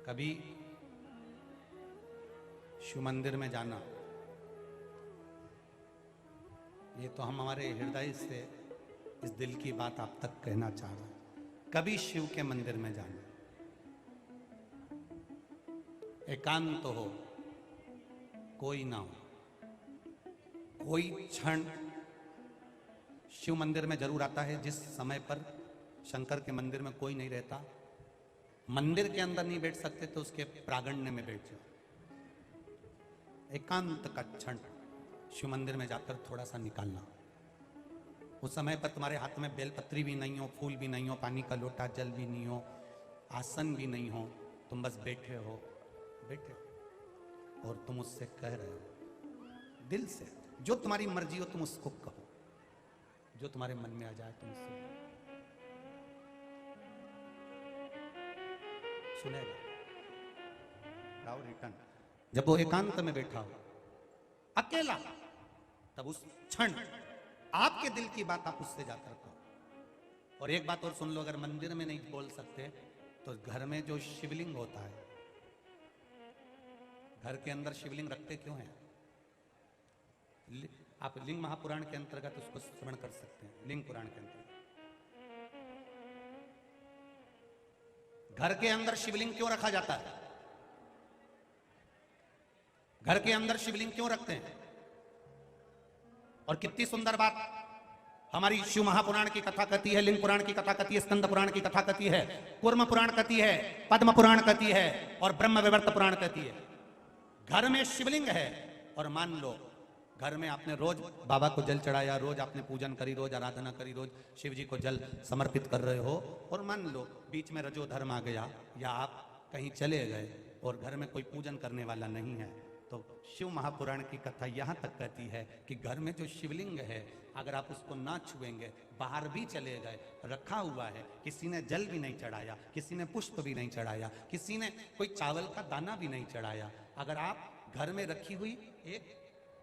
कभी शिव मंदिर में जाना, ये तो हम हमारे हृदय से इस दिल की बात आप तक कहना चाह रहे हैं। कभी शिव के मंदिर में जाना, एकांत हो, कोई ना हो, कोई क्षण शिव मंदिर में जरूर आता है जिस समय पर शंकर के मंदिर में कोई नहीं रहता। मंदिर के अंदर नहीं बैठ सकते तो उसके प्रांगण में बैठ जाओ। एकांत का क्षण शिव मंदिर में जाकर थोड़ा सा निकालना। उस समय पर तुम्हारे हाथ में बेलपत्री भी नहीं हो, फूल भी नहीं हो, पानी का लोटा जल भी नहीं हो, आसन भी नहीं हो, तुम बस बैठे हो और तुम उससे कह रहे हो दिल से, जो तुम्हारी मर्जी हो तुम उसको कहो, जो तुम्हारे मन में आ जाए तुम उससे सुनेगा। रिटर्न जब वो एकांत में बैठा हो अकेला, तब उस क्षण आपके दिल की बात आप उससे जाकर कहो। और एक बात और सुन लो, अगर मंदिर में नहीं बोल सकते तो घर में जो शिवलिंग होता है, घर के अंदर शिवलिंग रखते क्यों हैं? आप लिंग महापुराण के अंतर्गत उसको श्रवण कर सकते हैं। लिंग पुराण के अंतर्गत घर के अंदर शिवलिंग क्यों रखा जाता है? घर के अंदर शिवलिंग क्यों रखते हैं? और कितनी सुंदर बात हमारी शिव महापुराण की कथा कहती है, लिंग पुराण की कथा कहती है, स्कंद पुराण की कथा कहती है, कूर्म पुराण कहती है, पद्म पुराण कहती है और ब्रह्म विवर्त पुराण कहती है। घर में शिवलिंग है और मान लो घर में आपने रोज बाबा को जल चढ़ाया, रोज आपने पूजन करी, रोज आराधना करी, रोज शिव जी को जल समर्पित कर रहे हो, और मान लो बीच में रजोधर्म आ गया या आप कहीं चले गए और घर में कोई पूजन करने वाला नहीं है, तो शिव महापुराण की कथा यहाँ तक कहती है कि घर में जो शिवलिंग है अगर आप उसको ना छुएंगे, बाहर भी चले गए, रखा हुआ है, किसी ने जल भी नहीं चढ़ाया, किसी ने पुष्प भी नहीं चढ़ाया, किसी ने कोई चावल का दाना भी नहीं चढ़ाया, अगर आप घर में रखी हुई एक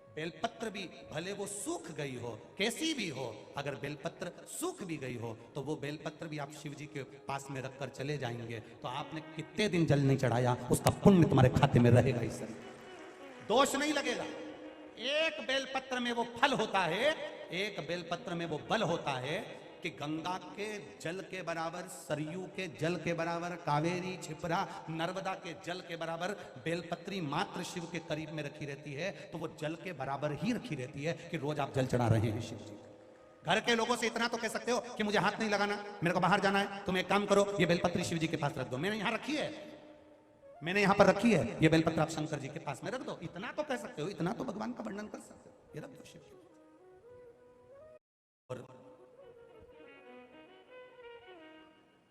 बेलपत्र भी, भले वो सूख गई हो, कैसी भी हो, अगर बेलपत्र सूख भी गई हो तो वो बेलपत्र भी आप शिव जी के पास में रखकर चले जाएंगे तो आपने कितने दिन जल नहीं चढ़ाया उसका पुण्य तुम्हारे खाते में रहेगा, इस दोष नहीं लगेगा। एक बेलपत्र में वो फल होता है, एक बेलपत्र में वो बल होता है कि गंगा के जल के बराबर, सरयू के जल के बराबर, कावेरी, छिपरा, नर्मदा के जल के बराबर बेलपत्री मात्र शिव के करीब में रखी रहती है, तो वो जल के बराबर ही रखी रहती है कि रोज आप जल चढ़ा रहे हैं शिव जी। घर के लोगों से इतना तो कह सकते हो कि मुझे हाथ नहीं लगाना, मेरे को बाहर जाना है, तुम एक काम करो, ये बेलपत्री शिव जी के पास रख दो, मैंने यहां रखी है, मैंने यहां पर रखी है, ये बेलपत्र आप शंकर जी के पास में रख दो, इतना तो कह सकते हो, इतना तो भगवान का वर्णन कर सकते हो, ये रख दो शिव जी। और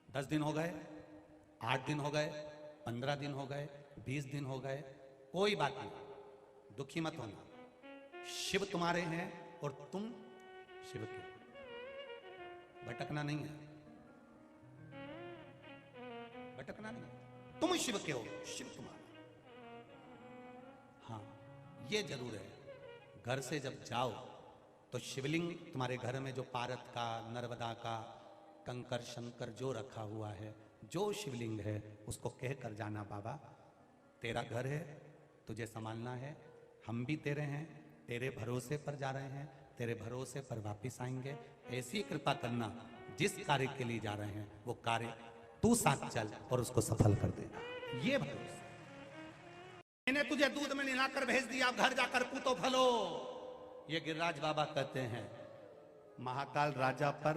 10 दिन हो गए, 8 दिन हो गए, 15 दिन हो गए, 20 दिन हो गए, कोई बात नहीं, दुखी मत होना। शिव तुम्हारे हैं और तुम शिव के, भटकना नहीं है, भटकना नहीं, तुम शिव के हो, शिव तुम्हारा। हाँ, ये जरूर है, घर से जब जाओ तो शिवलिंग तुम्हारे घर में जो पारत का, नर्मदा का, कंकर शंकर जो रखा हुआ है, जो शिवलिंग है, उसको कह कर जाना, बाबा तेरा घर है, तुझे संभालना है, हम भी तेरे हैं, तेरे भरोसे पर जा रहे हैं, तेरे भरोसे पर वापिस आएंगे, ऐसी कृपा करना जिस कार्य के लिए जा रहे हैं वो कार्य तू साथ चल और उसको सफल कर देगा, ये भरोसा। मैंने तुझे दूध में नहलाकर भेज दिया, घर जाकर पूतो फलो, ये गिरिराज बाबा कहते हैं। महाकाल राजा पर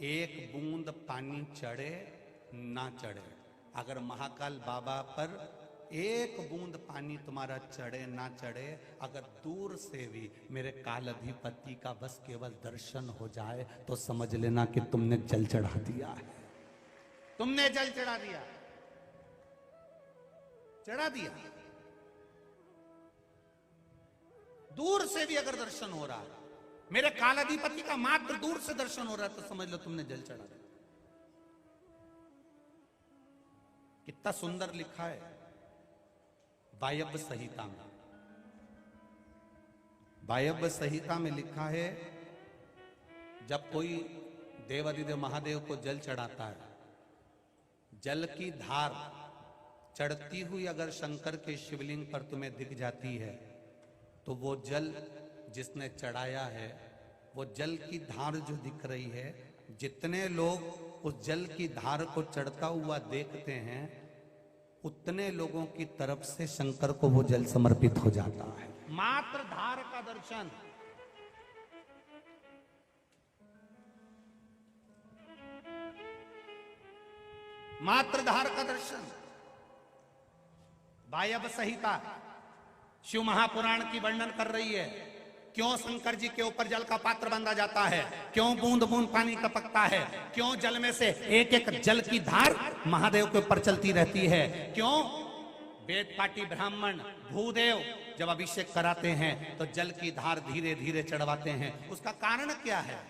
एक बूंद पानी चढ़े ना चढ़े, अगर महाकाल बाबा पर एक बूंद पानी तुम्हारा चढ़े ना चढ़े, अगर दूर से भी मेरे काल अधिपति का बस केवल दर्शन हो जाए तो समझ लेना कि तुमने जल चढ़ा दिया है, तुमने जल चढ़ा दिया, चढ़ा दिया। दूर से भी अगर दर्शन हो रहा है, मेरे कालाधिपति का मात्र दूर से दर्शन हो रहा है तो समझ लो तुमने जल चढ़ा दिया। कितना सुंदर लिखा है वायव्य संहिता में, वायव्य संहिता में लिखा है जब कोई देवाधिदेव महादेव को जल चढ़ाता है, जल की धार चढ़ती हुई अगर शंकर के शिवलिंग पर तुम्हें दिख जाती है तो वो जल जिसने चढ़ाया है, वो जल की धार जो दिख रही है, जितने लोग उस जल की धार को चढ़ता हुआ देखते हैं उतने लोगों की तरफ से शंकर को वो जल समर्पित हो जाता है। मात्र धार का दर्शन, मात्र धार का दर्शन। वायव्य संहिता शिव महापुराण की वर्णन कर रही है क्यों शंकर जी के ऊपर जल का पात्र बांधा जाता है, क्यों बूंद बूंद पानी टपकता है, क्यों जल में से एक एक जल की धार महादेव के ऊपर चलती रहती है, क्यों वेद पाटी ब्राह्मण भूदेव जब अभिषेक कराते हैं तो जल की धार धीरे धीरे चढ़वाते हैं। उसका कारण क्या है?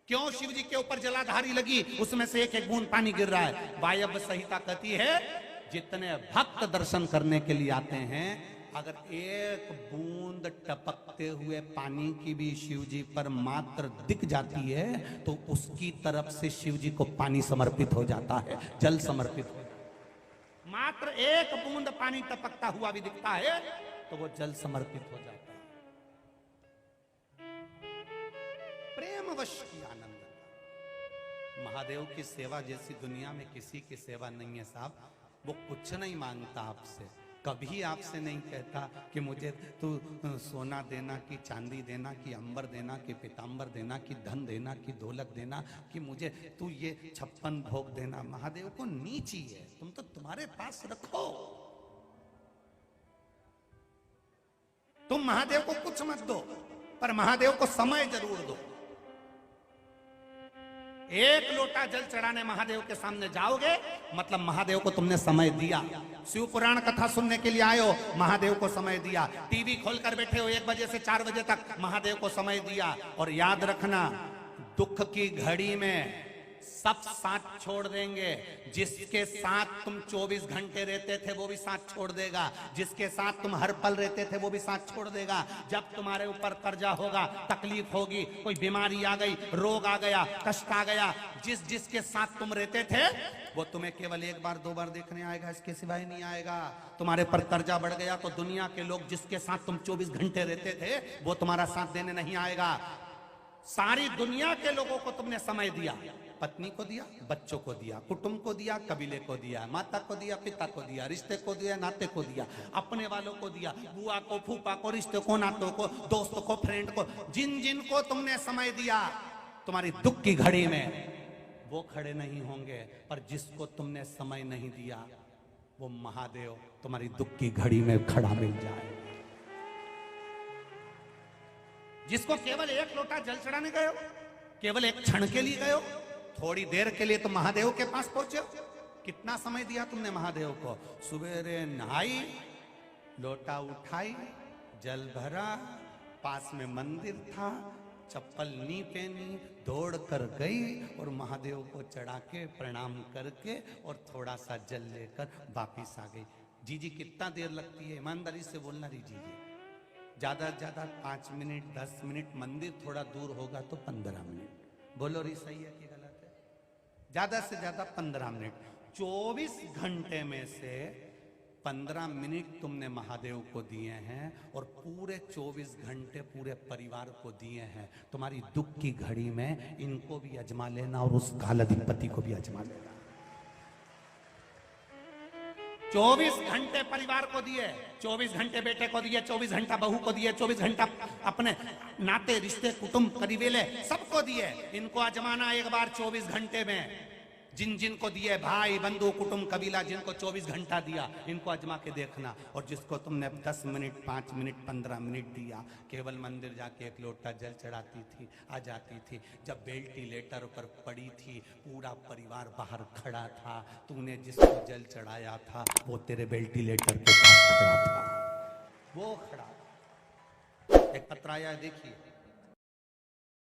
क्यों शिव जी के ऊपर जलाधारी लगी, उसमें से एक एक बूंद पानी गिर रहा है? वायव्य संहिता कहती है जितने भक्त दर्शन करने के लिए आते हैं, अगर एक बूंद टपकते हुए पानी की भी शिव जी पर मात्र दिख जाती है तो उसकी तरफ से शिव जी को पानी समर्पित हो जाता है, जल समर्पित हो जाता है। मात्र एक बूंद पानी टपकता हुआ भी दिखता है तो वो जल समर्पित हो जाता है। प्रेमवश की आनंद। महादेव की सेवा जैसी दुनिया में किसी की सेवा नहीं है साहब। वो कुछ नहीं मांगता आपसे, कभी आपसे नहीं कहता कि मुझे तू सोना देना कि चांदी देना कि अंबर देना कि पीतांबर देना कि धन देना कि दौलत देना कि मुझे तू ये 56 भोग देना। महादेव को नहीं चाहिए, तुम तो तुम्हारे पास रखो। तुम महादेव को कुछ मत दो, पर महादेव को समय जरूर दो। एक लोटा जल चढ़ाने महादेव के सामने जाओगे मतलब महादेव को तुमने समय दिया। शिव पुराण कथा सुनने के लिए आए हो, महादेव को समय दिया। टीवी खोलकर बैठे हो 1 बजे से 4 बजे तक, महादेव को समय दिया। और याद रखना, दुख की घड़ी में सब साथ छोड़ देंगे। जिसके साथ तुम 24 घंटे रहते थे वो भी साथ छोड़ देगा, जिसके साथ तुम हर पल रहते थे वो भी साथ छोड़ देगा। जब तुम्हारे ऊपर कर्जा होगा, तकलीफ होगी, कोई बीमारी आ गई, रोग आ गया, कष्ट आ गया, जिसके साथ तुम रहते थे वो तुम्हें केवल 1 बार 2 बार देखने आएगा, इसके सिवाय नहीं आएगा। तुम्हारे पर कर्जा बढ़ गया तो दुनिया के लोग जिसके साथ तुम 24 घंटे रहते थे वो तुम्हारा साथ देने नहीं आएगा। सारी दुनिया के लोगों को तुमने समय दिया, पत्नी को दिया, बच्चों को दिया, कुटुंब को दिया, कबीले को दिया, माता को दिया, पिता को दिया, रिश्ते को दिया, नाते को दिया, अपने वालों को दिया, बुआ को, फूफा को, रिश्ते को, नातों को, दोस्तों को, फ्रेंड को, जिन जिन को तुमने समय दिया तुम्हारी दुख की घड़ी में वो खड़े नहीं होंगे। पर जिसको तुमने समय नहीं दिया वो महादेव तुम्हारी दुख की घड़ी में खड़ा मिल जाए। जिसको केवल 1 लोटा जल चढ़ाने गए हो, केवल एक क्षण के लिए गए हो, थोड़ी देर के लिए तो महादेव के पास पहुंचे हो। कितना समय दिया तुमने महादेव को? सुबेरे नहाई, लोटा उठाई, जल भरा, पास में मंदिर था, चप्पल नहीं पहनी, दौड़ कर गई और महादेव को चढ़ा के प्रणाम करके और थोड़ा सा जल लेकर वापिस आ गई। जीजी कितना देर लगती है? ईमानदारी से बोलना रही जीजी। ज्यादा से ज्यादा 5 मिनट 10 मिनट, मंदिर थोड़ा दूर होगा तो 15 मिनट। बोलो रही सही है कि गलत है? ज्यादा से ज्यादा 15 मिनट। 24 घंटे में से 15 मिनट तुमने महादेव को दिए हैं और पूरे 24 घंटे पूरे परिवार को दिए हैं। तुम्हारी दुख की घड़ी में इनको भी आजमा लेना और उस कालाधिपति को भी आजमा लेना। 24 घंटे परिवार को दिए, 24 घंटे बेटे को दिए, 24 घंटा बहू को दिए, 24 घंटा अपने नाते रिश्ते कुटुंब करीबेले सबको दिए। इनको आजमाना एक बार 24 घंटे में। जिन जिन को दिए, भाई बंधु कुटुंब कबीला, जिनको 24 घंटा दिया, इनको आजमा के देखना। और जिसको तुमने 10 मिनट 5 मिनट 15 मिनट दिया, केवल मंदिर जाके 1 लोटा जल चढ़ाती थी, आ जाती थी। जब वेंटिलेटर पर पड़ी थी, पूरा परिवार बाहर खड़ा था, तूने जिसको जल चढ़ाया था वो तेरे वेंटिलेटर के पास खड़ा था, वो खड़ा। एक पत्र आया, देखिए।